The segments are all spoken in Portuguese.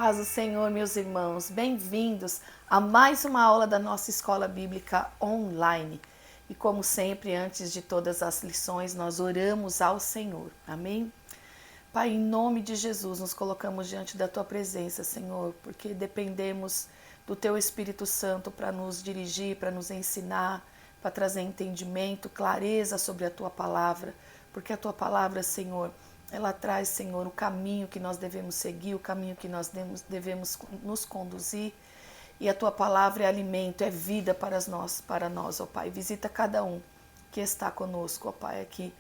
paz do Senhor, meus irmãos. Bem-vindos a mais uma aula da nossa Escola Bíblica Online. E como sempre, antes de todas as lições, nós oramos ao Senhor. Amém? Pai, em nome de Jesus, nos colocamos diante da Tua presença, Senhor, porque dependemos do Teu Espírito Santo para nos dirigir, para nos ensinar, para trazer entendimento, clareza sobre a Tua palavra, porque a Tua palavra, Senhor, ela traz, Senhor, o caminho que nós devemos seguir, o caminho que nós devemos nos conduzir. E a Tua palavra é alimento, é vida para nós, ó Pai. Visita cada um que está conosco, ó Pai, aqui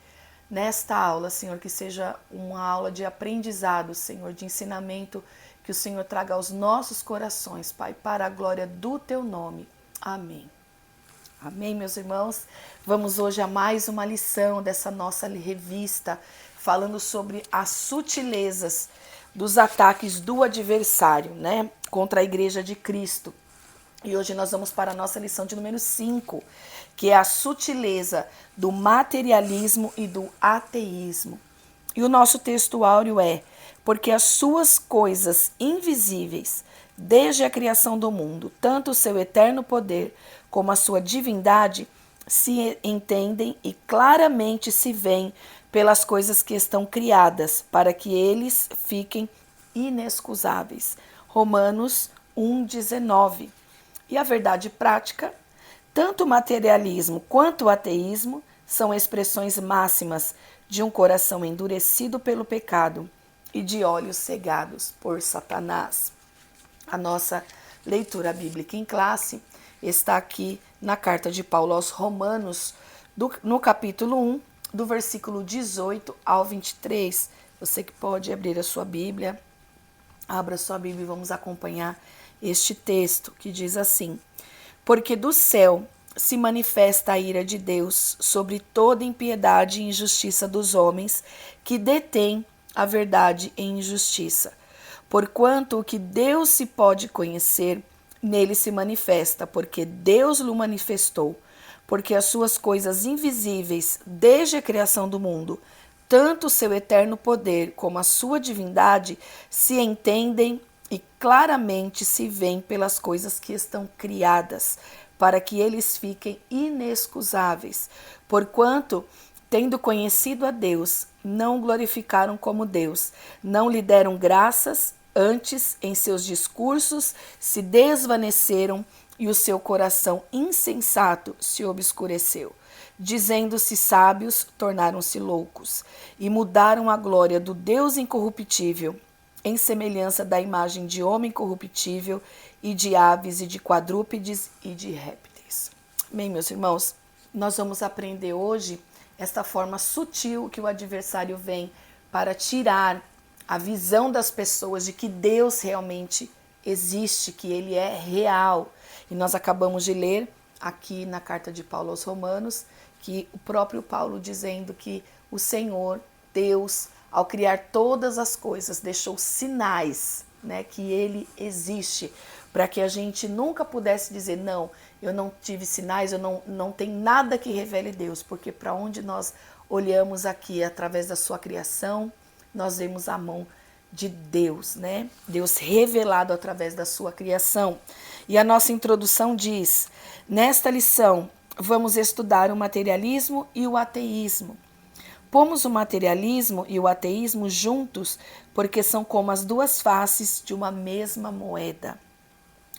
nesta aula, Senhor, que seja uma aula de aprendizado, Senhor, de ensinamento, que o Senhor traga aos nossos corações, Pai, para a glória do Teu nome. Amém. Amém, meus irmãos? Vamos hoje a mais uma lição dessa nossa revista, falando sobre as sutilezas dos ataques do adversário, né, contra a Igreja de Cristo. E hoje nós vamos para a nossa lição de número 5, que é a sutileza do materialismo e do ateísmo. E o nosso texto áureo é: porque as suas coisas invisíveis, desde a criação do mundo, tanto o seu eterno poder como a sua divindade, se entendem e claramente se veem pelas coisas que estão criadas, para que eles fiquem inexcusáveis. Romanos 1,19. E a verdade prática, tanto o materialismo quanto o ateísmo são expressões máximas de um coração endurecido pelo pecado e de olhos cegados por Satanás. A nossa leitura bíblica em classe está aqui na carta de Paulo aos Romanos, no capítulo 1, do versículo 18 ao 23. Você que pode abrir a sua Bíblia, abra a sua Bíblia e vamos acompanhar este texto que diz assim: porque do céu se manifesta a ira de Deus sobre toda impiedade e injustiça dos homens que detêm a verdade em injustiça. Porquanto o que Deus se pode conhecer, nele se manifesta, porque Deus lhe manifestou. Porque as suas coisas invisíveis, desde a criação do mundo, tanto o seu eterno poder como a sua divindade, se entendem e claramente se veem pelas coisas que estão criadas, para que eles fiquem inexcusáveis. Porquanto, tendo conhecido a Deus, não o glorificaram como Deus, não lhe deram graças, antes, em seus discursos, se desvaneceram e o seu coração insensato se obscureceu. Dizendo-se sábios, tornaram-se loucos e mudaram a glória do Deus incorruptível em semelhança da imagem de homem corruptível e de aves e de quadrúpedes e de répteis. Bem, meus irmãos, nós vamos aprender hoje esta forma sutil que o adversário vem para tirar a visão das pessoas de que Deus realmente existe, que Ele é real. E nós acabamos de ler aqui na carta de Paulo aos Romanos, que o próprio Paulo dizendo que o Senhor, Deus, ao criar todas as coisas, deixou sinais, né, que Ele existe, para que a gente nunca pudesse dizer, não, eu não tive sinais, eu não tem nada que revele Deus, porque para onde nós olhamos aqui, através da sua criação, nós vemos a mão de Deus, né? Deus revelado através da sua criação. E a nossa introdução diz: nesta lição, vamos estudar o materialismo e o ateísmo. Pomos o materialismo e o ateísmo juntos porque são como as duas faces de uma mesma moeda.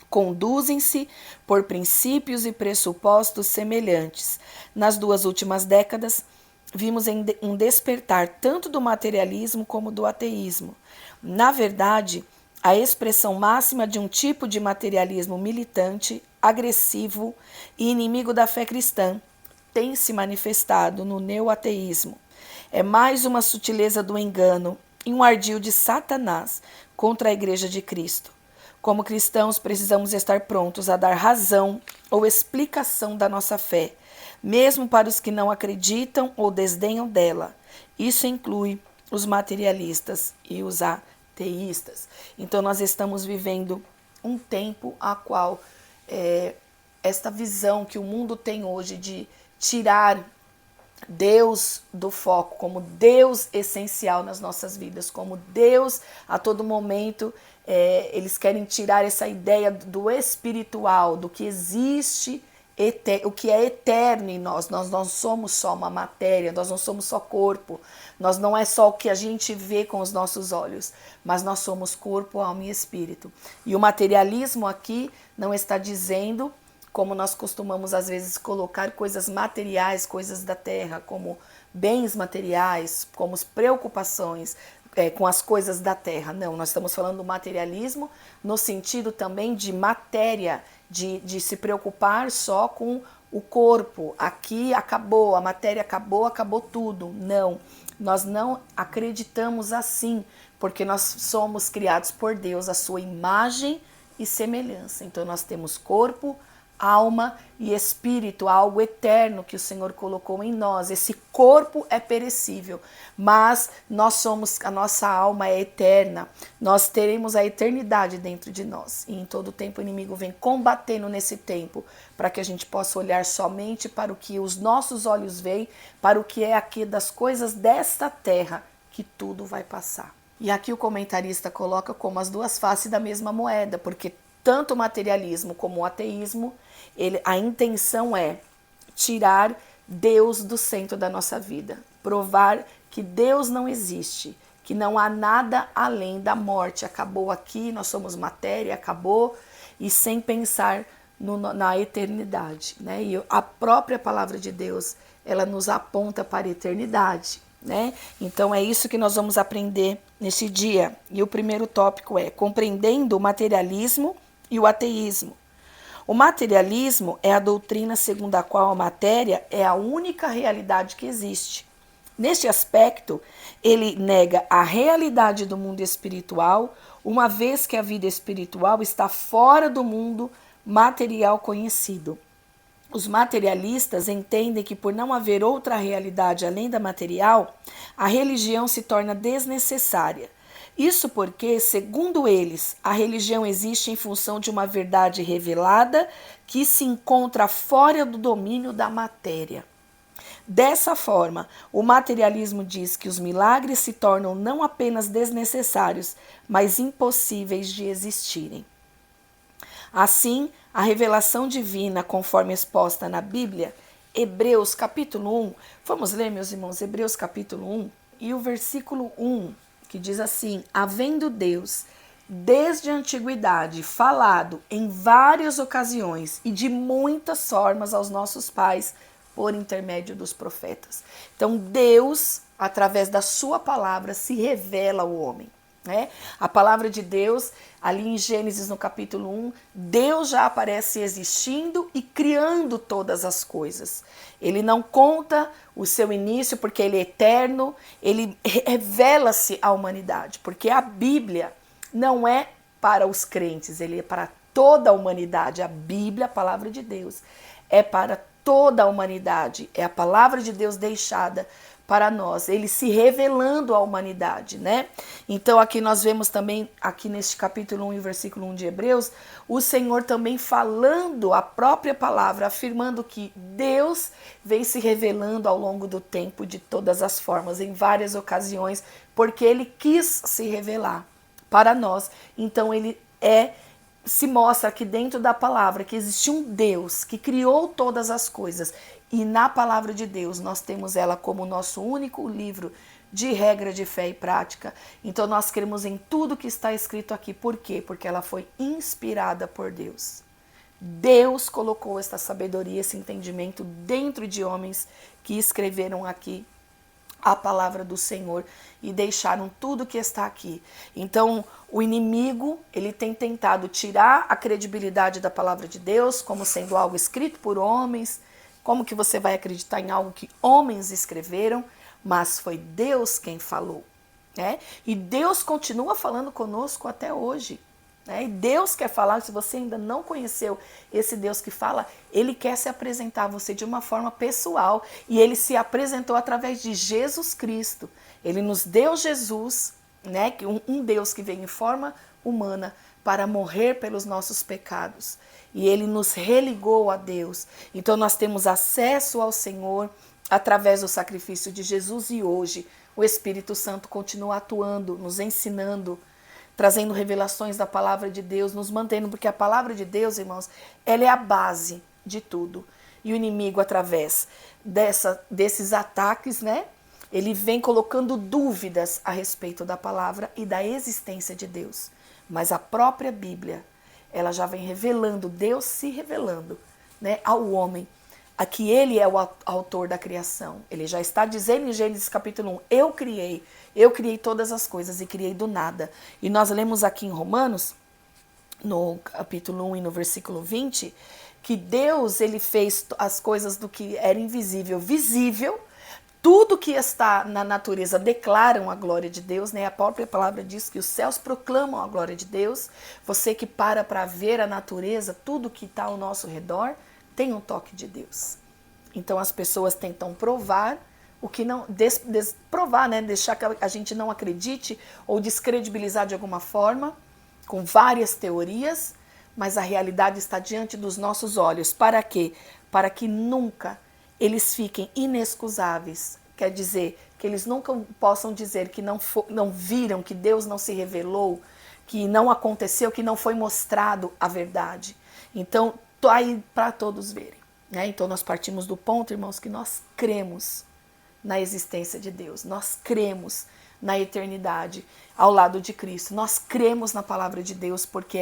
Conduzem-se por princípios e pressupostos semelhantes. Nas duas últimas décadas, vimos um despertar tanto do materialismo como do ateísmo. Na verdade, a expressão máxima de um tipo de materialismo militante, agressivo e inimigo da fé cristã tem se manifestado no neoateísmo. É mais uma sutileza do engano e um ardil de Satanás contra a Igreja de Cristo. Como cristãos, precisamos estar prontos a dar razão ou explicação da nossa fé, mesmo para os que não acreditam ou desdenham dela. Isso inclui os materialistas e os ateístas. Então, nós estamos vivendo um tempo a qual esta visão que o mundo tem hoje de tirar Deus do foco, como Deus essencial nas nossas vidas, como Deus a todo momento eles querem tirar essa ideia do espiritual, do que existe, o que é eterno em nós. Nós não somos só uma matéria, nós não somos só corpo, nós não é só o que a gente vê com os nossos olhos, mas nós somos corpo, alma e espírito. E o materialismo aqui não está dizendo, como nós costumamos às vezes colocar coisas materiais, coisas da terra, como bens materiais, como preocupações com as coisas da terra. Não, nós estamos falando do materialismo no sentido também de matéria, de se preocupar só com o corpo. Aqui acabou, a matéria acabou, acabou tudo. Não, nós não acreditamos assim, porque nós somos criados por Deus, a sua imagem e semelhança. Então nós temos corpo, alma e espírito, algo eterno que o Senhor colocou em nós. Esse corpo é perecível, mas a nossa alma é eterna. Nós teremos a eternidade dentro de nós. E em todo tempo o inimigo vem combatendo nesse tempo, para que a gente possa olhar somente para o que os nossos olhos veem, para o que é aqui das coisas desta terra, que tudo vai passar. E aqui o comentarista coloca como as duas faces da mesma moeda, porque tanto o materialismo como o ateísmo, a intenção é tirar Deus do centro da nossa vida, provar que Deus não existe, que não há nada além da morte. Acabou aqui, nós somos matéria, acabou, e sem pensar na eternidade, né? E a própria palavra de Deus, ela nos aponta para a eternidade, né? Então é isso que nós vamos aprender neste dia. E o primeiro tópico é compreendendo o materialismo e o ateísmo. O materialismo é a doutrina segundo a qual a matéria é a única realidade que existe. Neste aspecto, ele nega a realidade do mundo espiritual, uma vez que a vida espiritual está fora do mundo material conhecido. Os materialistas entendem que, por não haver outra realidade além da material, a religião se torna desnecessária. Isso porque, segundo eles, a religião existe em função de uma verdade revelada que se encontra fora do domínio da matéria. Dessa forma, o materialismo diz que os milagres se tornam não apenas desnecessários, mas impossíveis de existirem. Assim, a revelação divina, conforme exposta na Bíblia, Hebreus capítulo 1, vamos ler, meus irmãos, Hebreus capítulo 1 e o versículo 1, que diz assim: havendo Deus, desde a antiguidade, falado em várias ocasiões e de muitas formas aos nossos pais, por intermédio dos profetas. Então, Deus, através da sua palavra, se revela ao homem. A palavra de Deus, ali em Gênesis no capítulo 1, Deus já aparece existindo e criando todas as coisas. Ele não conta o seu início porque ele é eterno, ele revela-se à humanidade, porque a Bíblia não é para os crentes, ele é para toda a humanidade. A Bíblia, a palavra de Deus, é para toda a humanidade, é a palavra de Deus deixada para nós, ele se revelando à humanidade, né? Então aqui nós vemos também, aqui neste capítulo 1 e versículo 1 de Hebreus, o Senhor também falando a própria palavra, afirmando que Deus vem se revelando ao longo do tempo de todas as formas, em várias ocasiões, porque ele quis se revelar para nós. Então ele se mostra aqui dentro da palavra que existe um Deus que criou todas as coisas. E na palavra de Deus nós temos ela como nosso único livro de regra de fé e prática. Então nós cremos em tudo que está escrito aqui. Por quê? Porque ela foi inspirada por Deus. Deus colocou esta sabedoria, esse entendimento dentro de homens que escreveram aqui a palavra do Senhor e deixaram tudo que está aqui. Então, o inimigo, ele tem tentado tirar a credibilidade da palavra de Deus como sendo algo escrito por homens. Como que você vai acreditar em algo que homens escreveram? Mas foi Deus quem falou, né? E Deus continua falando conosco até hoje, né? E Deus quer falar, se você ainda não conheceu esse Deus que fala, ele quer se apresentar a você de uma forma pessoal. E ele se apresentou através de Jesus Cristo. Ele nos deu Jesus, né? Um Deus que veio em forma humana para morrer pelos nossos pecados. E ele nos religou a Deus. Então nós temos acesso ao Senhor através do sacrifício de Jesus, e hoje o Espírito Santo continua atuando, nos ensinando. trazendo revelações da palavra de Deus, nos mantendo, porque a palavra de Deus, irmãos, ela é a base de tudo. E o inimigo, através desses ataques, né? Ele vem colocando dúvidas a respeito da palavra e da existência de Deus. Mas a própria Bíblia, ela já vem revelando, Deus se revelando, né, ao homem, a que ele é o autor da criação. Ele já está dizendo em Gênesis capítulo 1, eu criei todas as coisas e criei do nada. E nós lemos aqui em Romanos, no capítulo 1 e no versículo 20, que Deus, ele fez as coisas do que era invisível, visível. Tudo que está na natureza declaram a glória de Deus, né? A própria palavra diz que os céus proclamam a glória de Deus. Você que para ver a natureza, tudo que está ao nosso redor, tem um toque de Deus. Então as pessoas tentam provar o que não... provar, né? Deixar que a gente não acredite ou descredibilizar de alguma forma, com várias teorias, mas a realidade está diante dos nossos olhos. Para quê? Para que nunca eles fiquem inexcusáveis. Quer dizer, que eles nunca possam dizer que não viram, que Deus não se revelou, que não aconteceu, que não foi mostrado a verdade. Então, tô aí para todos verem, né? Então, nós partimos do ponto, irmãos, que nós cremos na existência de Deus. Nós cremos na eternidade ao lado de Cristo. Nós cremos na palavra de Deus porque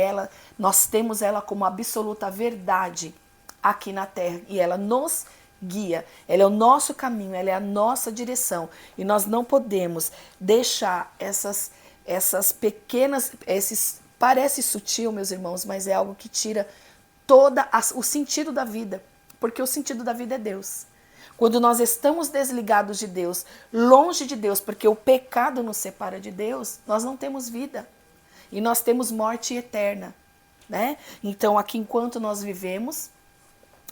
nós temos ela como absoluta verdade aqui na terra e ela nos guia, ela é o nosso caminho, ela é a nossa direção e nós não podemos deixar essas pequenas, parece sutil, meus irmãos, mas é algo que tira o sentido da vida, porque o sentido da vida é Deus. Quando nós estamos desligados de Deus, longe de Deus, porque o pecado nos separa de Deus, nós não temos vida e nós temos morte eterna, né? Então aqui enquanto nós vivemos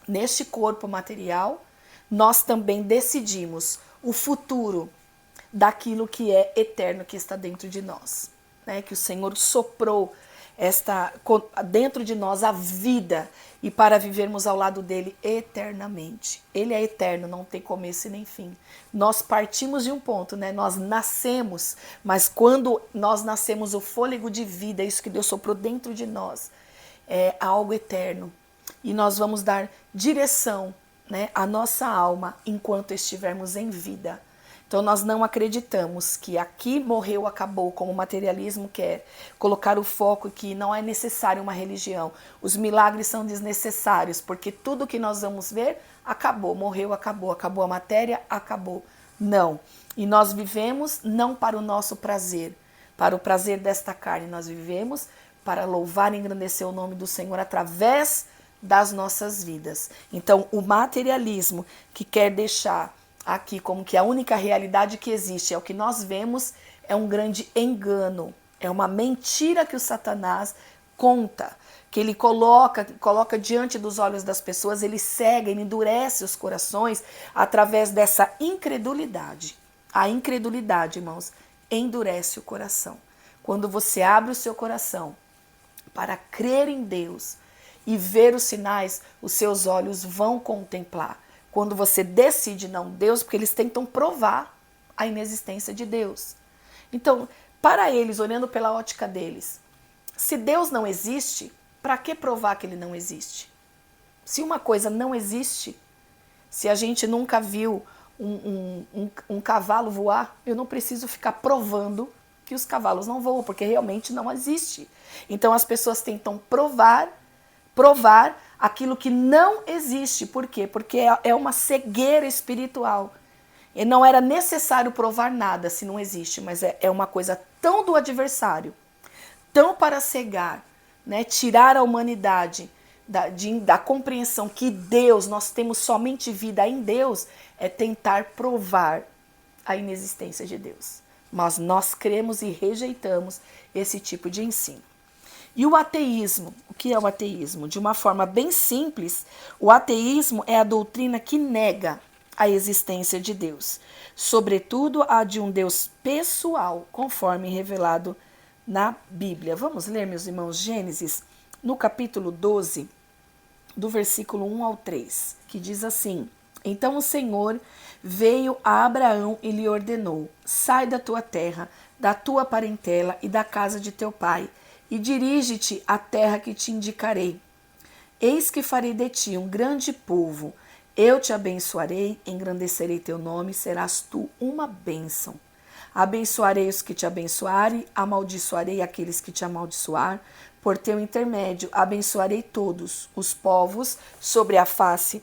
neste corpo material, nós também decidimos o futuro daquilo que é eterno, que está dentro de nós, né? Que o Senhor soprou dentro de nós a vida e para vivermos ao lado dele eternamente. Ele é eterno, não tem começo e nem fim. Nós partimos de um ponto, né? Nós nascemos, mas quando nós nascemos, o fôlego de vida, isso que Deus soprou dentro de nós, é algo eterno. E nós vamos dar direção, né, à nossa alma enquanto estivermos em vida. Então nós não acreditamos que aqui morreu, acabou, como o materialismo quer colocar o foco que não é necessário uma religião. Os milagres são desnecessários, porque tudo que nós vamos ver, acabou, morreu, acabou a matéria, acabou. Não. E nós vivemos não para o nosso prazer, para o prazer desta carne, nós vivemos para louvar e engrandecer o nome do Senhor através das nossas vidas. Então, o materialismo que quer deixar aqui como que a única realidade que existe é o que nós vemos, é um grande engano, é uma mentira que o Satanás conta, que ele coloca diante dos olhos das pessoas, ele cega, ele endurece os corações através dessa incredulidade. A incredulidade, irmãos, endurece o coração. Quando você abre o seu coração para crer em Deus e ver os sinais, os seus olhos vão contemplar. Quando você decide não Deus, porque eles tentam provar a inexistência de Deus. Então, para eles, olhando pela ótica deles, se Deus não existe, para que provar que ele não existe? Se uma coisa não existe, se a gente nunca viu um cavalo voar, eu não preciso ficar provando que os cavalos não voam, porque realmente não existe. Então as pessoas tentam provar aquilo que não existe. Por quê? Porque é uma cegueira espiritual. E não era necessário provar nada se não existe, mas é uma coisa tão do adversário, tão para cegar, né? Tirar a humanidade da compreensão que Deus, nós temos somente vida em Deus, é tentar provar a inexistência de Deus. Mas nós cremos e rejeitamos esse tipo de ensino. E o ateísmo, o que é o ateísmo? De uma forma bem simples, o ateísmo é a doutrina que nega a existência de Deus, sobretudo a de um Deus pessoal, conforme revelado na Bíblia. Vamos ler, meus irmãos, Gênesis, no capítulo 12, do versículo 1 ao 3, que diz assim: Então o Senhor veio a Abraão e lhe ordenou: Sai da tua terra, da tua parentela e da casa de teu pai, e dirige-te à terra que te indicarei. Eis que farei de ti um grande povo, eu te abençoarei, engrandecerei teu nome, serás tu uma bênção. Abençoarei os que te abençoarem, amaldiçoarei aqueles que te amaldiçoar. Por teu intermédio, abençoarei todos os povos sobre a face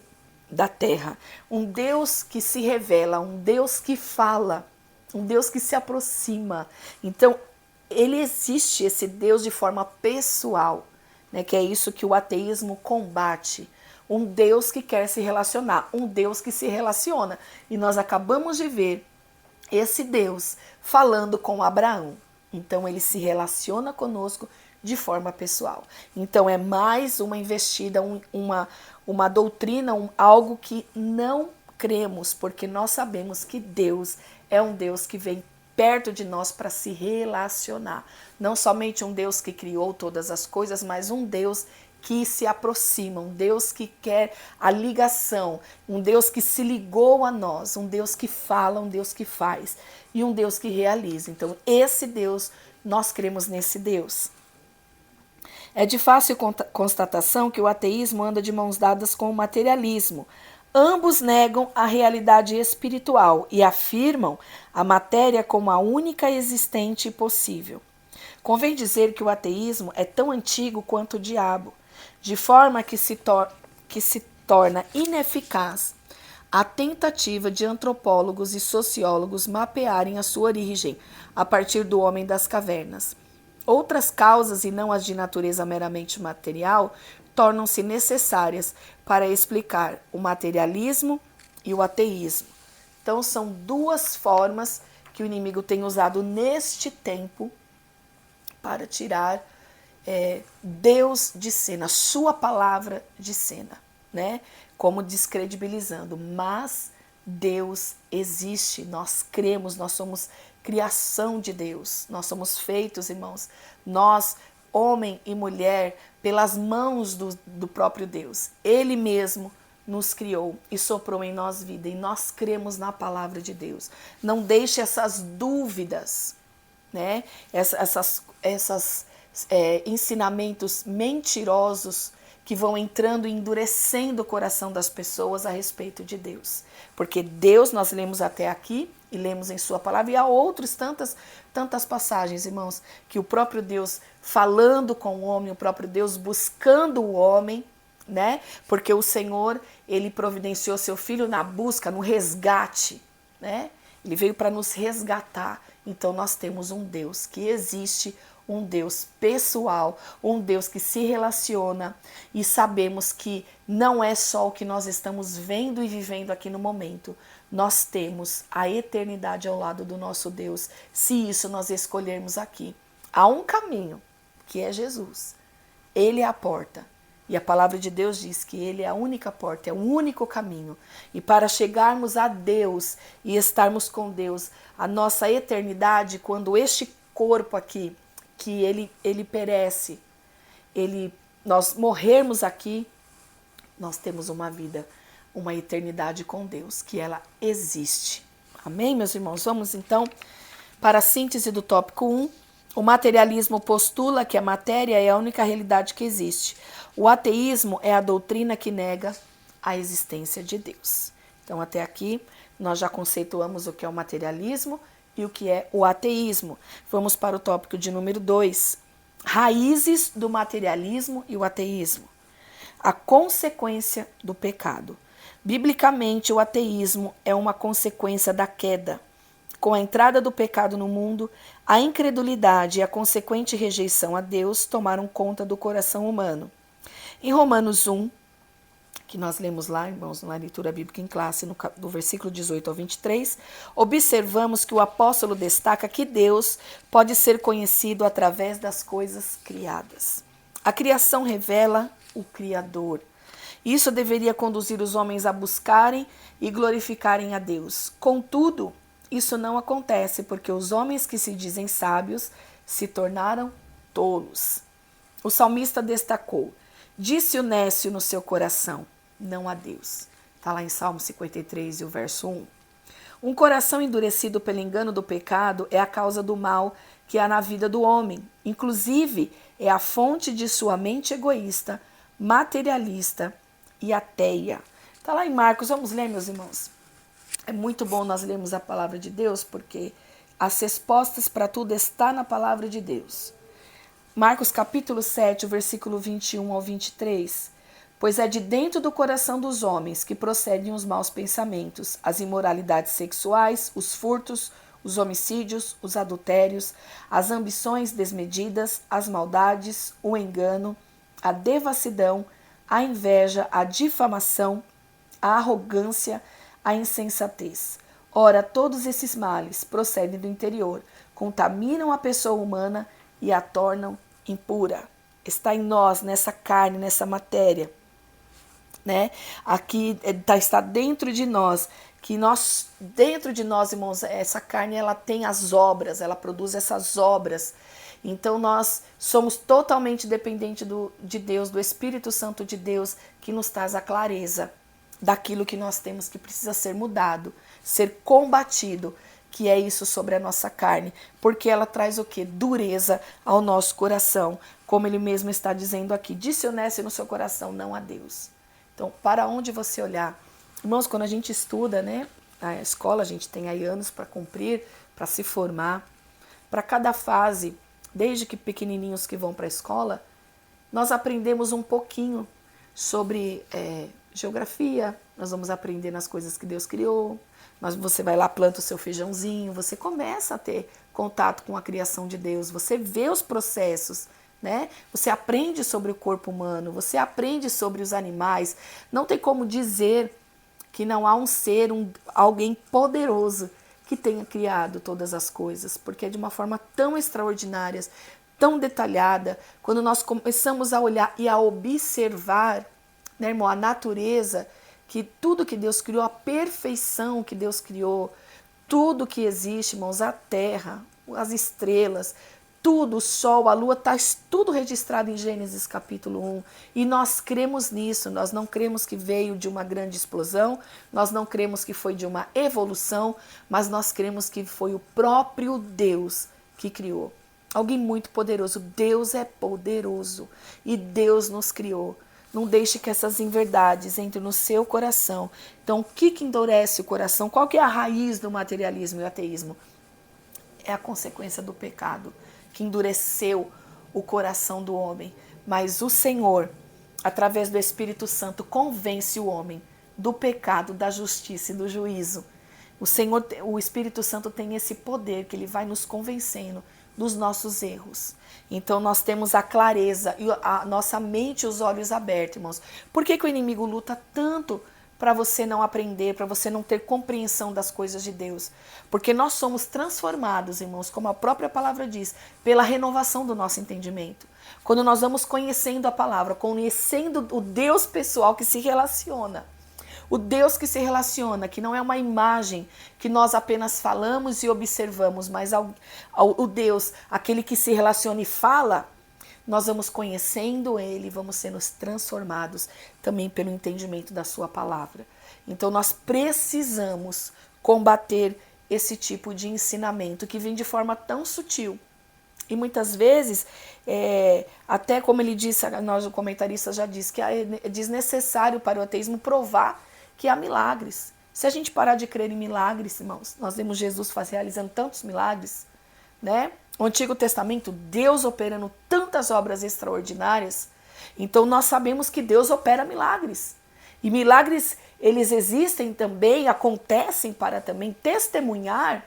da terra. Um Deus que se revela, um Deus que fala, um Deus que se aproxima. Então, ele existe, esse Deus, de forma pessoal, né? Que é isso que o ateísmo combate. Um Deus que quer se relacionar, um Deus que se relaciona. E nós acabamos de ver esse Deus falando com Abraão. Então ele se relaciona conosco de forma pessoal. Então é mais uma investida, uma doutrina, algo que não cremos, porque nós sabemos que Deus é um Deus que vem perto de nós para se relacionar. Não somente um Deus que criou todas as coisas, mas um Deus que se aproxima, um Deus que quer a ligação, um Deus que se ligou a nós, um Deus que fala, um Deus que faz e um Deus que realiza. Então, esse Deus, nós cremos nesse Deus. É de fácil constatação que o ateísmo anda de mãos dadas com o materialismo. Ambos negam a realidade espiritual e afirmam a matéria como a única existente e possível. Convém dizer que o ateísmo é tão antigo quanto o diabo, de forma que se torna ineficaz a tentativa de antropólogos e sociólogos mapearem a sua origem a partir do homem das cavernas. Outras causas, e não as de natureza meramente material, tornam-se necessárias para explicar o materialismo e o ateísmo. Então, são duas formas que o inimigo tem usado neste tempo para tirar Deus de cena, sua palavra de cena, né? Como descredibilizando. Mas Deus existe, nós cremos, nós somos criação de Deus, nós somos feitos, irmãos, nós, homem e mulher, pelas mãos do próprio Deus. Ele mesmo nos criou e soprou em nós vida, e nós cremos na palavra de Deus. Não deixe essas dúvidas, né? Essas ensinamentos mentirosos que vão entrando e endurecendo o coração das pessoas a respeito de Deus. Porque Deus, nós lemos até aqui e lemos em sua palavra, e há outras tantas passagens, irmãos, que o próprio Deus falando com o homem, o próprio Deus buscando o homem, né? Porque o Senhor, ele providenciou seu filho na busca, no resgate, né? Ele veio para nos resgatar. Então nós temos um Deus que existe, um Deus pessoal, um Deus que se relaciona, e sabemos que não é só o que nós estamos vendo e vivendo aqui no momento. Nós temos a eternidade ao lado do nosso Deus, se isso nós escolhermos aqui. Há um caminho, que é Jesus. Ele é a porta. E a palavra de Deus diz que ele é a única porta, é o único caminho. E para chegarmos a Deus e estarmos com Deus, a nossa eternidade, quando este corpo aqui, que ele perece, nós morrermos aqui, nós temos uma vida, uma eternidade com Deus, que ela existe. Amém, meus irmãos? Vamos então para a síntese do tópico 1. O materialismo postula que a matéria é a única realidade que existe. O ateísmo é a doutrina que nega a existência de Deus. Então, até aqui, nós já conceituamos o que é o materialismo e o que é o ateísmo. Vamos para o tópico de número 2. Raízes do materialismo e o ateísmo. A consequência do pecado. Biblicamente, o ateísmo é uma consequência da queda. Com a entrada do pecado no mundo, a incredulidade e a consequente rejeição a Deus tomaram conta do coração humano. Em Romanos 1, que nós lemos lá, irmãos, na leitura bíblica em classe, do versículo 18 ao 23, observamos que o apóstolo destaca que Deus pode ser conhecido através das coisas criadas. A criação revela o Criador. Isso deveria conduzir os homens a buscarem e glorificarem a Deus. Contudo, isso não acontece porque os homens que se dizem sábios se tornaram tolos. O salmista destacou: disse o nécio no seu coração, não a Deus. Está lá em Salmo 53 e o verso 1. Um coração endurecido pelo engano do pecado é a causa do mal que há na vida do homem. Inclusive, é a fonte de sua mente egoísta, materialista e ateia. Está lá em Marcos, vamos ler, meus irmãos. É muito bom nós lermos a palavra de Deus, porque as respostas para tudo estão na palavra de Deus. Marcos capítulo 7, versículo 21 ao 23. Pois é de dentro do coração dos homens que procedem os maus pensamentos, as imoralidades sexuais, os furtos, os homicídios, os adultérios, as ambições desmedidas, as maldades, o engano, a devassidão, a inveja, a difamação, a arrogância, a insensatez. Ora, todos esses males procedem do interior, contaminam a pessoa humana e a tornam impura. Está em nós, nessa carne, nessa matéria. Né? Aqui está dentro de nós, que nós, dentro de nós, irmãos, essa carne ela tem as obras, ela produz essas obras. Então nós somos totalmente dependentes de Deus, do Espírito Santo de Deus, que nos traz a clareza daquilo que nós temos que precisa ser mudado, ser combatido, que é isso sobre a nossa carne, porque ela traz o quê? Dureza ao nosso coração, como ele mesmo está dizendo aqui, dishoneste no seu coração, não a Deus. Então, para onde você olhar? Irmãos, quando a gente estuda, né, na escola, a gente tem aí anos para cumprir, para se formar. Para cada fase, desde que pequenininhos que vão para a escola, nós aprendemos um pouquinho sobre geografia, nós vamos aprender nas coisas que Deus criou, você vai lá, planta o seu feijãozinho, você começa a ter contato com a criação de Deus, você vê os processos, né? Você aprende sobre o corpo humano, você aprende sobre os animais. Não tem como dizer que não há um ser, alguém poderoso que tenha criado todas as coisas, porque é de uma forma tão extraordinária, tão detalhada. Quando nós começamos a olhar e a observar, né, irmão, a natureza, que tudo que Deus criou, a perfeição que Deus criou, tudo que existe, irmãos, a terra, as estrelas, tudo, o sol, a lua, está tudo registrado em Gênesis capítulo 1. E nós cremos nisso, nós não cremos que veio de uma grande explosão, nós não cremos que foi de uma evolução, mas nós cremos que foi o próprio Deus que criou. Alguém muito poderoso. Deus é poderoso e Deus nos criou. Não deixe que essas inverdades entrem no seu coração. Então, o que endurece o coração? Qual que é a raiz do materialismo e ateísmo? É a consequência do pecado, que endureceu o coração do homem. Mas o Senhor, através do Espírito Santo, convence o homem do pecado, da justiça e do juízo. O Espírito Santo tem esse poder que ele vai nos convencendo dos nossos erros. Então nós temos a clareza e a nossa mente e os olhos abertos, irmãos. Por que o inimigo luta tanto para você não aprender, para você não ter compreensão das coisas de Deus? Porque nós somos transformados, irmãos, como a própria palavra diz, pela renovação do nosso entendimento. Quando nós vamos conhecendo a palavra, conhecendo o Deus pessoal que se relaciona, o Deus que se relaciona, que não é uma imagem que nós apenas falamos e observamos, mas o Deus, aquele que se relaciona e fala, nós vamos conhecendo Ele, vamos sendo transformados também pelo entendimento da sua palavra. Então nós precisamos combater esse tipo de ensinamento que vem de forma tão sutil. E muitas vezes, até como ele disse, nós o comentarista já disse, que é desnecessário para o ateísmo provar que há milagres. Se a gente parar de crer em milagres, irmãos, nós vemos Jesus realizando tantos milagres, né? O Antigo Testamento, Deus operando tantas obras extraordinárias. Então nós sabemos que Deus opera milagres. E milagres, eles existem também, acontecem para também testemunhar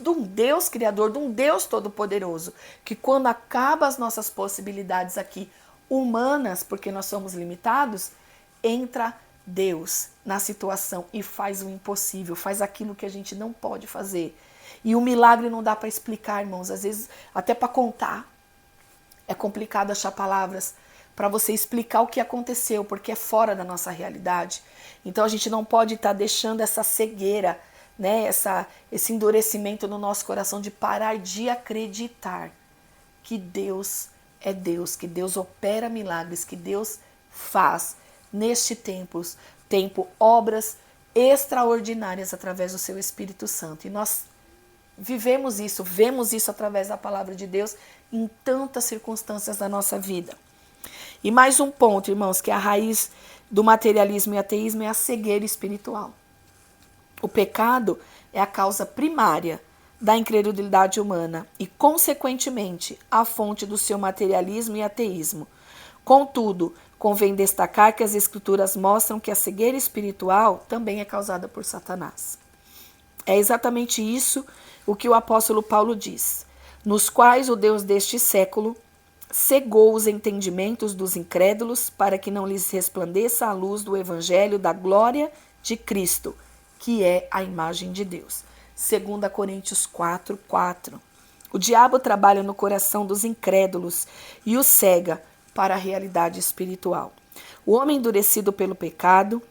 de um Deus criador, de um Deus todo-poderoso, que quando acaba as nossas possibilidades aqui humanas, porque nós somos limitados, entra Deus na situação e faz o impossível, faz aquilo que a gente não pode fazer. E o milagre não dá para explicar, irmãos, às vezes até para contar. É complicado achar palavras para você explicar o que aconteceu, porque é fora da nossa realidade. Então a gente não pode estar deixando essa cegueira, né, esse endurecimento no nosso coração de parar de acreditar que Deus é Deus, que Deus opera milagres, que Deus faz neste tempo obras extraordinárias através do seu Espírito Santo. E nós vivemos isso, vemos isso através da palavra de Deus em tantas circunstâncias da nossa vida. E mais um ponto, irmãos, que a raiz do materialismo e ateísmo é a cegueira espiritual. O pecado é a causa primária da incredulidade humana e, consequentemente, a fonte do seu materialismo e ateísmo. Contudo, convém destacar que as Escrituras mostram que a cegueira espiritual também é causada por Satanás. É exatamente isso o que o apóstolo Paulo diz, nos quais o Deus deste século cegou os entendimentos dos incrédulos para que não lhes resplandeça a luz do evangelho da glória de Cristo, que é a imagem de Deus. 2 Coríntios 4:4. O diabo trabalha no coração dos incrédulos e os cega para a realidade espiritual. O homem endurecido pelo pecado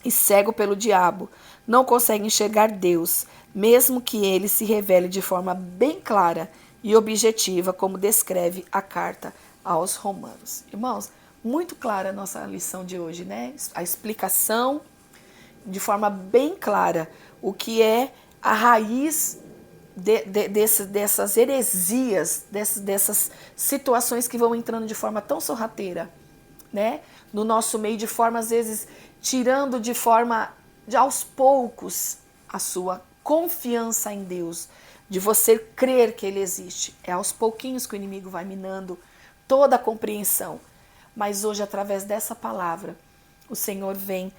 e cego pelo diabo não consegue enxergar Deus, mesmo que ele se revele de forma bem clara e objetiva, como descreve a carta aos Romanos. Irmãos, muito clara a nossa lição de hoje, né? A explicação de forma bem clara o que é a raiz dessas heresias, dessas situações que vão entrando de forma tão sorrateira, né? No nosso meio, de forma, às vezes, tirando de forma, de aos poucos, a sua confiança em Deus, de você crer que Ele existe. É aos pouquinhos que o inimigo vai minando toda a compreensão. Mas hoje, através dessa palavra, o Senhor vem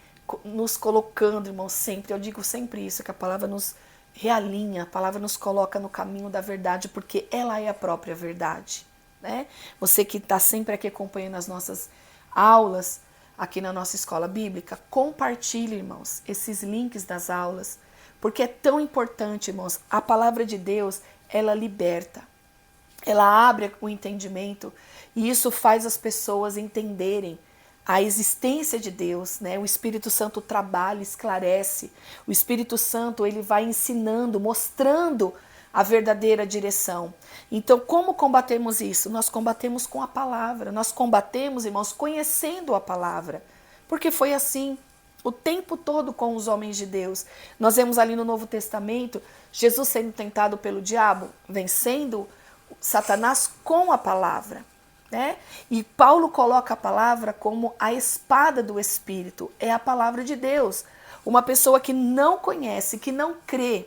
nos colocando, irmãos, sempre, eu digo sempre isso, que a palavra nos realinha, a palavra nos coloca no caminho da verdade, porque ela é a própria verdade, né? Você que está sempre aqui acompanhando as nossas aulas, aqui na nossa escola bíblica, compartilhe, irmãos, esses links das aulas, porque é tão importante, irmãos. A palavra de Deus, ela liberta, ela abre o entendimento, e isso faz as pessoas entenderem a existência de Deus, né? O Espírito Santo trabalha, esclarece. O Espírito Santo, ele vai ensinando, mostrando a verdadeira direção. Então, como combatemos isso? Nós combatemos com a palavra. Nós combatemos, irmãos, conhecendo a palavra. Porque foi assim o tempo todo com os homens de Deus. Nós vemos ali no Novo Testamento, Jesus sendo tentado pelo diabo, vencendo Satanás com a palavra. Né? E Paulo coloca a palavra como a espada do Espírito, é a palavra de Deus. Uma pessoa que não conhece, que não crê,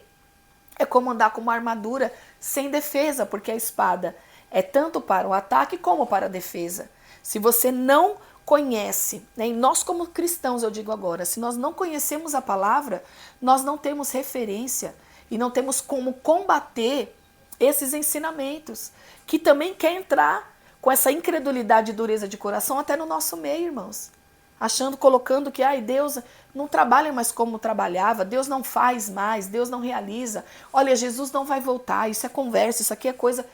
é como andar com uma armadura sem defesa, porque a espada é tanto para o ataque como para a defesa. Se você não conhece, né? E nós como cristãos, eu digo agora, se nós não conhecemos a palavra, nós não temos referência e não temos como combater esses ensinamentos, que também quer entrar com essa incredulidade e dureza de coração até no nosso meio, irmãos. Achando, colocando que Deus não trabalha mais como trabalhava, Deus não faz mais, Deus não realiza. Olha, Jesus não vai voltar, isso é conversa, isso aqui é coisa...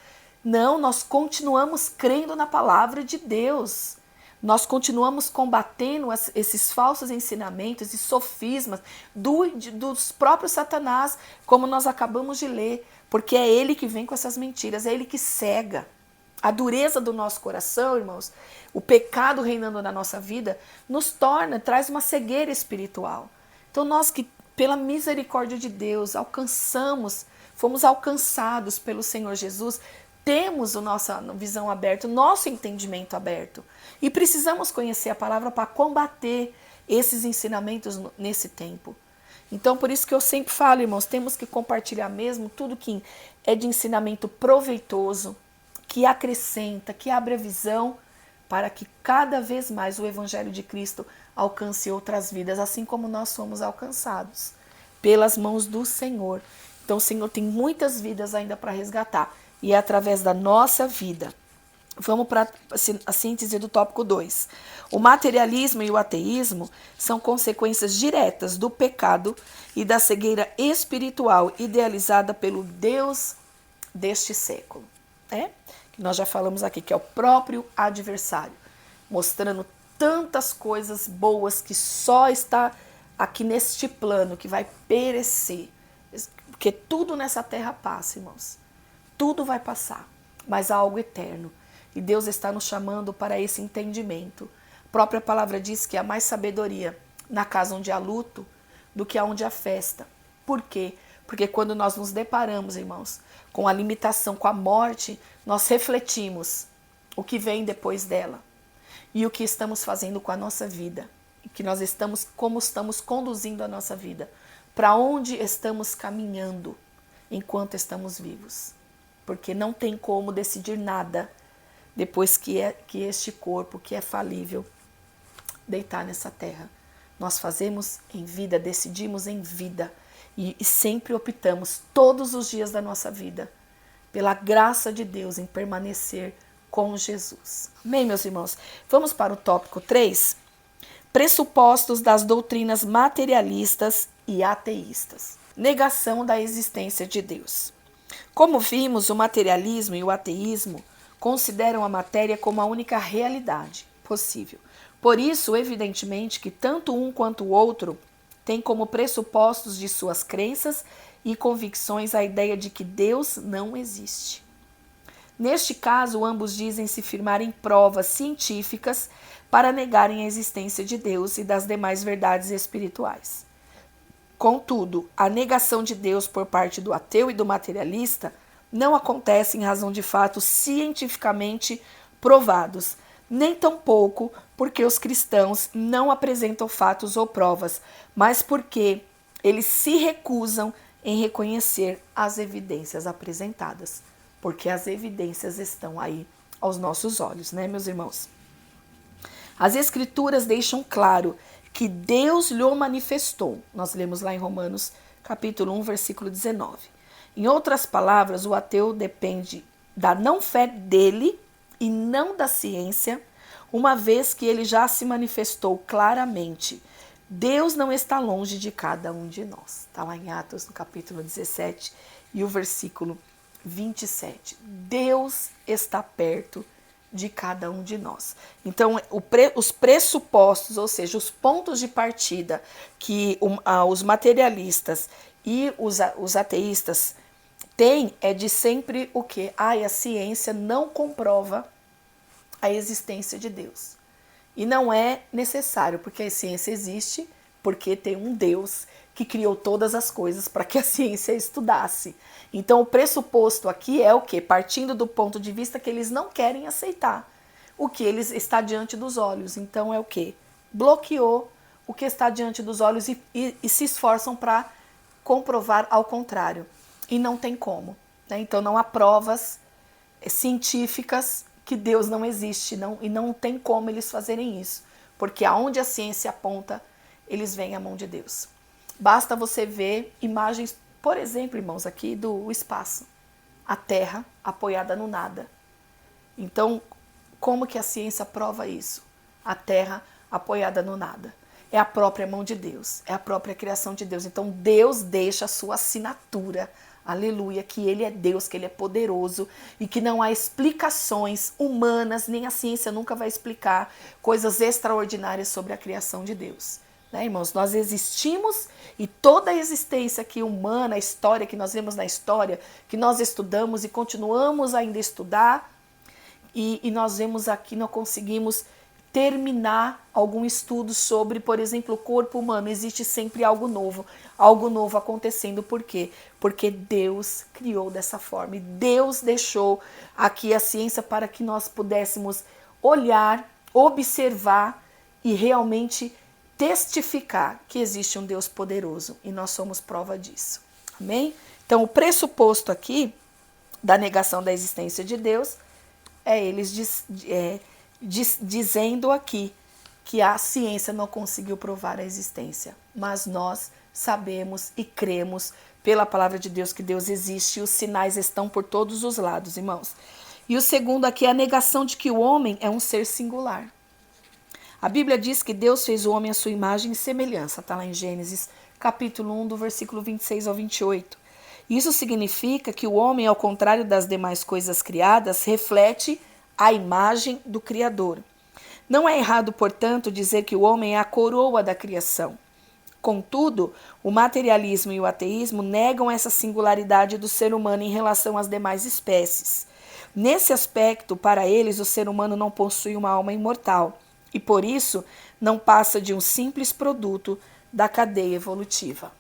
Não, nós continuamos crendo na palavra de Deus. Nós continuamos combatendo esses falsos ensinamentos e sofismas dos próprios Satanás, como nós acabamos de ler, porque é ele que vem com essas mentiras, é ele que cega. A dureza do nosso coração, irmãos, o pecado reinando na nossa vida, traz uma cegueira espiritual. Então nós que, pela misericórdia de Deus, fomos alcançados pelo Senhor Jesus, temos a nossa visão aberta, o nosso entendimento aberto. E precisamos conhecer a palavra para combater esses ensinamentos nesse tempo. Então, por isso que eu sempre falo, irmãos, temos que compartilhar mesmo tudo que é de ensinamento proveitoso, que acrescenta, que abre a visão, para que cada vez mais o Evangelho de Cristo alcance outras vidas, assim como nós somos alcançados pelas mãos do Senhor. Então o Senhor tem muitas vidas ainda para resgatar, e é através da nossa vida. Vamos para a síntese do tópico 2. O materialismo e o ateísmo são consequências diretas do pecado e da cegueira espiritual idealizada pelo Deus deste século. Que nós já falamos aqui, que é o próprio adversário, mostrando tantas coisas boas que só está aqui neste plano, que vai perecer, porque tudo nessa terra passa, irmãos, tudo vai passar, mas há algo eterno, e Deus está nos chamando para esse entendimento. A própria palavra diz que há mais sabedoria na casa onde há luto do que aonde há festa. Por quê? Porque quando nós nos deparamos, irmãos, com a limitação, com a morte, nós refletimos o que vem depois dela e o que estamos fazendo com a nossa vida, que nós estamos, como estamos conduzindo a nossa vida, para onde estamos caminhando enquanto estamos vivos. Porque não tem como decidir nada depois que este corpo, que é falível, deitar nessa terra. Nós fazemos em vida, decidimos em vida e sempre optamos todos os dias da nossa vida pela graça de Deus em permanecer com Jesus. Amém, meus irmãos? Vamos para o tópico 3. Pressupostos das doutrinas materialistas e ateístas. Negação da existência de Deus. Como vimos, o materialismo e o ateísmo consideram a matéria como a única realidade possível. Por isso, evidentemente, que tanto um quanto o outro têm como pressupostos de suas crenças e convicções a ideia de que Deus não existe. Neste caso, ambos dizem se firmar em provas científicas para negarem a existência de Deus e das demais verdades espirituais. Contudo, a negação de Deus por parte do ateu e do materialista não acontece em razão de fatos cientificamente provados, nem tampouco porque os cristãos não apresentam fatos ou provas, mas porque eles se recusam em reconhecer as evidências apresentadas, porque as evidências estão aí aos nossos olhos, né, meus irmãos? As Escrituras deixam claro que Deus lhe manifestou. Nós lemos lá em Romanos, capítulo 1, versículo 19. Em outras palavras, o ateu depende da não-fé dele e não da ciência, uma vez que ele já se manifestou claramente. Deus não está longe de cada um de nós. Está lá em Atos, no capítulo 17 e o versículo 27. Deus está perto de cada um de nós. Então, os pressupostos, ou seja, os pontos de partida que os materialistas e os ateístas têm é de sempre o quê? A ciência não comprova a existência de Deus. E não é necessário, porque a ciência existe, porque tem um Deus que criou todas as coisas para que a ciência estudasse. Então, o pressuposto aqui é o quê? Partindo do ponto de vista que eles não querem aceitar o que eles está diante dos olhos. Então, é o quê? Bloqueou o que está diante dos olhos e se esforçam para comprovar ao contrário. E não tem como, né? Então, não há provas científicas que Deus não existe, e não tem como eles fazerem isso, porque aonde a ciência aponta, eles veem a mão de Deus. Basta você ver imagens, por exemplo, irmãos, aqui do espaço, a Terra apoiada no nada. Então, como que a ciência prova isso? A Terra apoiada no nada. É a própria mão de Deus, é a própria criação de Deus. Então, Deus deixa a sua assinatura, aleluia, que Ele é Deus, que Ele é poderoso e que não há explicações humanas, nem a ciência nunca vai explicar coisas extraordinárias sobre a criação de Deus. Né, irmãos? Nós existimos e toda a existência aqui humana, a história que nós vemos na história, que nós estudamos e continuamos ainda a estudar, e nós vemos aqui, nós conseguimos terminar algum estudo sobre, por exemplo, o corpo humano. Existe sempre algo novo acontecendo. Por quê? Porque Deus criou dessa forma. E Deus deixou aqui a ciência para que nós pudéssemos olhar, observar e realmente testificar que existe um Deus poderoso. E nós somos prova disso. Amém? Então, o pressuposto aqui da negação da existência de Deus é eles dizendo aqui que a ciência não conseguiu provar a existência, mas nós sabemos e cremos pela palavra de Deus que Deus existe e os sinais estão por todos os lados, irmãos. E o segundo aqui é a negação de que o homem é um ser singular. A Bíblia diz que Deus fez o homem à sua imagem e semelhança, está lá em Gênesis, capítulo 1, do versículo 26 ao 28. Isso significa que o homem, ao contrário das demais coisas criadas, reflete a imagem do Criador. Não é errado, portanto, dizer que o homem é a coroa da criação. Contudo, o materialismo e o ateísmo negam essa singularidade do ser humano em relação às demais espécies. Nesse aspecto, para eles, o ser humano não possui uma alma imortal e, por isso, não passa de um simples produto da cadeia evolutiva,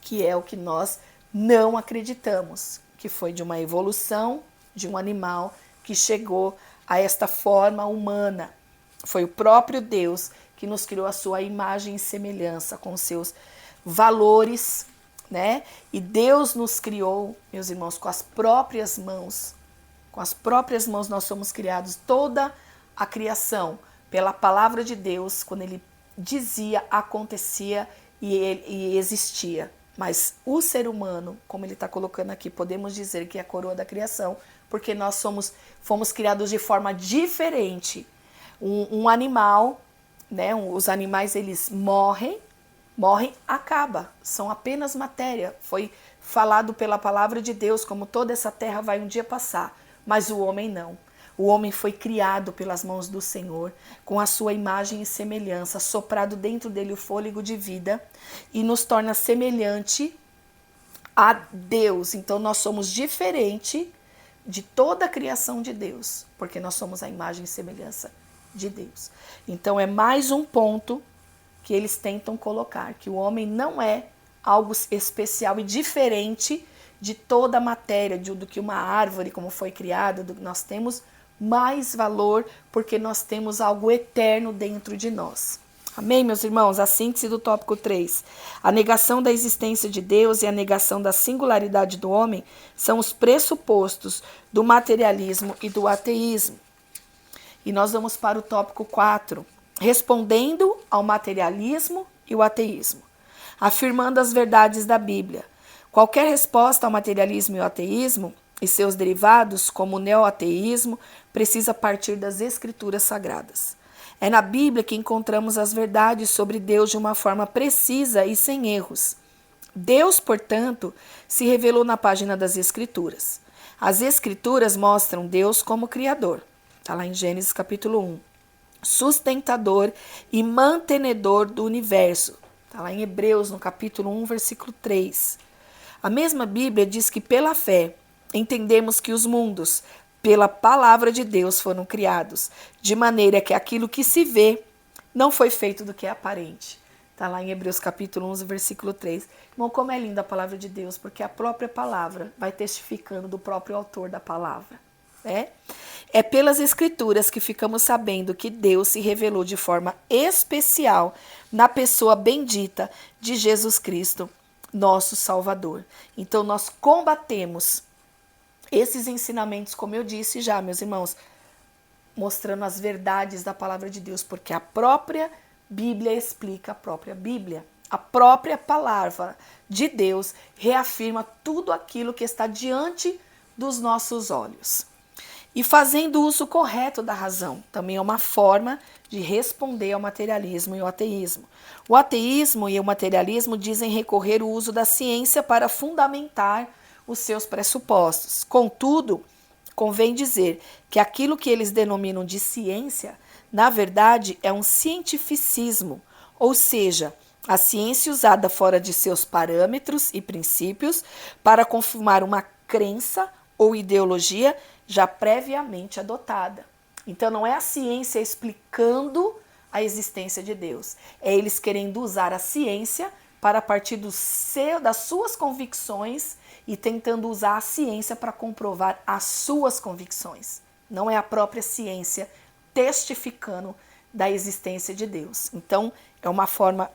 que é o que nós não acreditamos, que foi de uma evolução de um animal que chegou a esta forma humana. Foi o próprio Deus que nos criou a sua imagem e semelhança, com seus valores, né? E Deus nos criou, meus irmãos, com as próprias mãos. Com as próprias mãos nós somos criados. Toda a criação, pela palavra de Deus, quando Ele dizia, acontecia e existia. Mas o ser humano, como ele está colocando aqui, podemos dizer que é a coroa da criação, porque nós fomos criados de forma diferente. Um animal, né? Os animais eles morrem, acaba, são apenas matéria. Foi falado pela palavra de Deus, como toda essa terra vai um dia passar, mas o homem não. O homem foi criado pelas mãos do Senhor, com a sua imagem e semelhança, soprado dentro dele o fôlego de vida e nos torna semelhante a Deus. Então nós somos diferente de toda a criação de Deus, porque nós somos a imagem e semelhança de Deus. Então é mais um ponto que eles tentam colocar, que o homem não é algo especial e diferente de toda a matéria, do que uma árvore, como foi criada, nós temos mais valor, porque nós temos algo eterno dentro de nós. Amém, meus irmãos? A síntese do tópico 3. A negação da existência de Deus e a negação da singularidade do homem são os pressupostos do materialismo e do ateísmo. E nós vamos para o tópico 4, respondendo ao materialismo e o ateísmo, afirmando as verdades da Bíblia. Qualquer resposta ao materialismo e ao ateísmo e seus derivados, como o neoateísmo, precisa partir das Escrituras Sagradas. É na Bíblia que encontramos as verdades sobre Deus de uma forma precisa e sem erros. Deus, portanto, se revelou na página das Escrituras. As Escrituras mostram Deus como Criador. Está lá em Gênesis capítulo 1. Sustentador e mantenedor do universo. Está lá em Hebreus, no capítulo 1, versículo 3. A mesma Bíblia diz que pela fé entendemos que os mundos, pela palavra de Deus, foram criados, de maneira que aquilo que se vê não foi feito do que é aparente. Está lá em Hebreus capítulo 11, versículo 3. Irmão, como é linda a palavra de Deus, porque a própria palavra vai testificando do próprio autor da palavra. Né? É pelas Escrituras que ficamos sabendo que Deus se revelou de forma especial na pessoa bendita de Jesus Cristo, nosso Salvador. Então nós combatemos esses ensinamentos, como eu disse já, meus irmãos, mostrando as verdades da palavra de Deus, porque a própria Bíblia explica a própria Bíblia. A própria palavra de Deus reafirma tudo aquilo que está diante dos nossos olhos. E fazendo uso correto da razão, também é uma forma de responder ao materialismo e ao ateísmo. O ateísmo e o materialismo dizem recorrer o uso da ciência para fundamentar os seus pressupostos. Contudo, convém dizer que aquilo que eles denominam de ciência, na verdade, é um cientificismo, ou seja, a ciência usada fora de seus parâmetros e princípios para confirmar uma crença ou ideologia já previamente adotada. Então não é a ciência explicando a existência de Deus, é eles querendo usar a ciência para partir das suas convicções e tentando usar a ciência para comprovar as suas convicções. Não é a própria ciência testificando da existência de Deus. Então é uma forma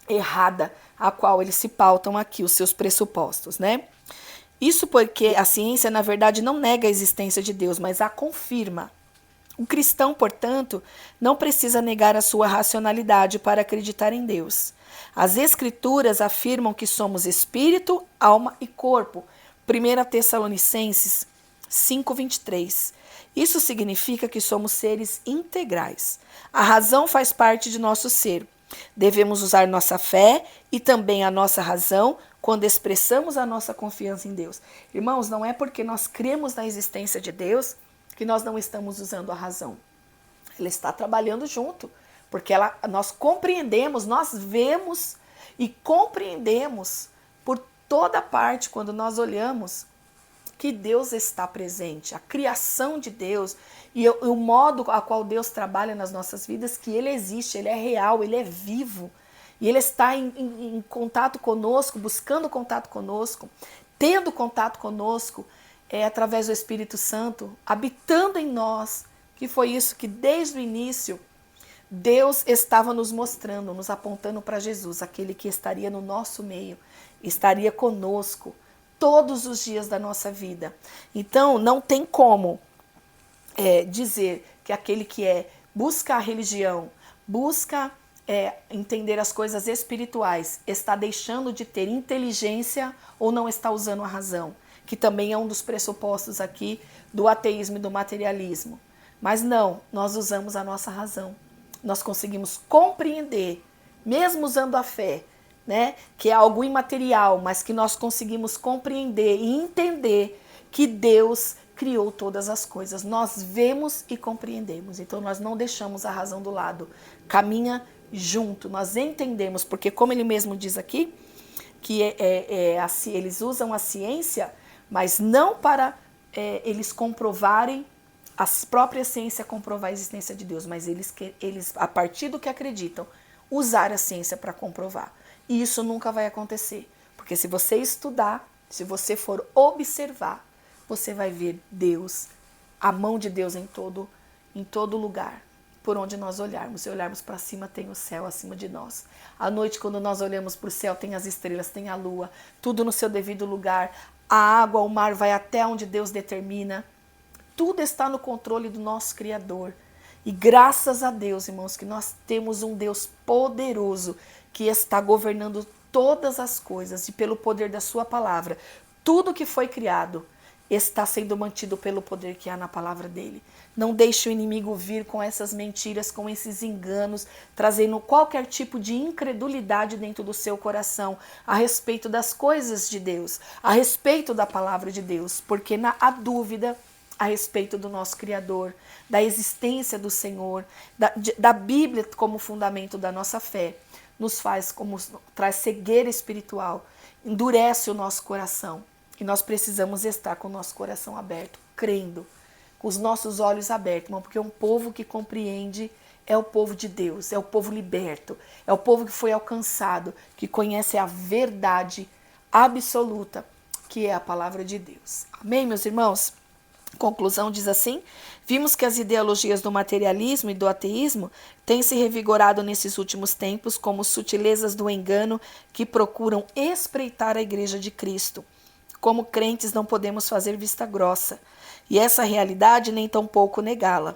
errada a qual eles se pautam aqui, os seus pressupostos, né? Isso porque a ciência, na verdade, não nega a existência de Deus, mas a confirma. O cristão, portanto, não precisa negar a sua racionalidade para acreditar em Deus. As Escrituras afirmam que somos espírito, alma e corpo. 1 Tessalonicenses 5:23. Isso significa que somos seres integrais. A razão faz parte de nosso ser. Devemos usar nossa fé e também a nossa razão quando expressamos a nossa confiança em Deus. Irmãos, não é porque nós cremos na existência de Deus que nós não estamos usando a razão. Ela está trabalhando junto, porque nós compreendemos, nós vemos e compreendemos por toda parte quando nós olhamos que Deus está presente, a criação de Deus e o modo a qual Deus trabalha nas nossas vidas, que Ele existe, Ele é real, Ele é vivo. E Ele está em contato conosco, buscando contato conosco, tendo contato conosco através do Espírito Santo, habitando em nós, que foi isso que desde o início Deus estava nos mostrando, nos apontando para Jesus, aquele que estaria no nosso meio, estaria conosco todos os dias da nossa vida. Então, não tem como dizer que aquele que busca a religião, busca entender as coisas espirituais, está deixando de ter inteligência ou não está usando a razão, que também é um dos pressupostos aqui do ateísmo e do materialismo. Mas não, nós usamos a nossa razão. Nós conseguimos compreender, mesmo usando a fé, né, que é algo imaterial, mas que nós conseguimos compreender e entender que Deus criou todas as coisas. Nós vemos e compreendemos, então nós não deixamos a razão do lado. Caminha junto, nós entendemos, porque como ele mesmo diz aqui, que eles usam a ciência, mas não para eles comprovarem, a própria ciência comprovar a existência de Deus, mas eles, a partir do que acreditam, usar a ciência para comprovar. E isso nunca vai acontecer, porque se você estudar, se você for observar, você vai ver Deus, a mão de Deus em todo lugar, por onde nós olharmos. Se olharmos para cima, tem o céu acima de nós. À noite, quando nós olhamos para o céu, tem as estrelas, tem a lua, tudo no seu devido lugar. A água, o mar vai até onde Deus determina. Tudo está no controle do nosso Criador. E graças a Deus, irmãos, que nós temos um Deus poderoso que está governando todas as coisas e pelo poder da sua palavra. Tudo que foi criado está sendo mantido pelo poder que há na palavra dele. Não deixe o inimigo vir com essas mentiras, com esses enganos, trazendo qualquer tipo de incredulidade dentro do seu coração a respeito das coisas de Deus, a respeito da palavra de Deus, porque a dúvida a respeito do nosso Criador, da existência do Senhor, da Bíblia como fundamento da nossa fé, traz cegueira espiritual, endurece o nosso coração. E nós precisamos estar com o nosso coração aberto, crendo, com os nossos olhos abertos, irmão, porque um povo que compreende é o povo de Deus, é o povo liberto, é o povo que foi alcançado, que conhece a verdade absoluta, que é a palavra de Deus. Amém, meus irmãos? Conclusão diz assim: vimos que as ideologias do materialismo e do ateísmo têm se revigorado nesses últimos tempos como sutilezas do engano que procuram espreitar a Igreja de Cristo. Como crentes não podemos fazer vista grossa, e essa realidade nem tampouco negá-la.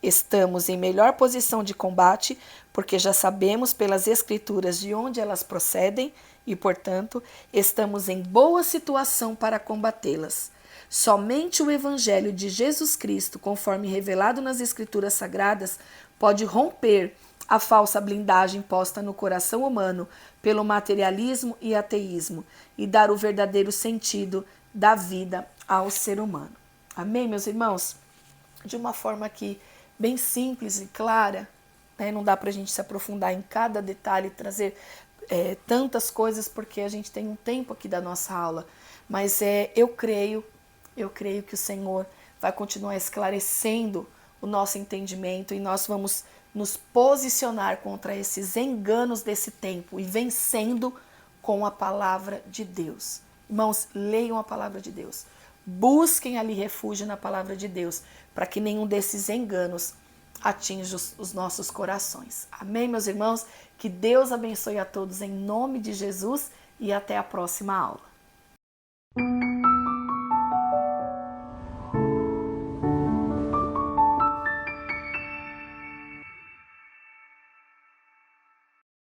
Estamos em melhor posição de combate, porque já sabemos pelas Escrituras de onde elas procedem e, portanto, estamos em boa situação para combatê-las. Somente o Evangelho de Jesus Cristo, conforme revelado nas Escrituras Sagradas, pode romper a falsa blindagem posta no coração humano pelo materialismo e ateísmo e dar o verdadeiro sentido da vida ao ser humano. Amém, meus irmãos? De uma forma aqui bem simples e clara, né? Não dá para a gente se aprofundar em cada detalhe e trazer tantas coisas, porque a gente tem um tempo aqui da nossa aula, mas eu creio que o Senhor vai continuar esclarecendo o nosso entendimento e nós vamos nos posicionar contra esses enganos desse tempo e vencendo com a palavra de Deus. Irmãos, leiam a palavra de Deus. Busquem ali refúgio na palavra de Deus, para que nenhum desses enganos atinja os nossos corações. Amém, meus irmãos? Que Deus abençoe a todos em nome de Jesus e até a próxima aula.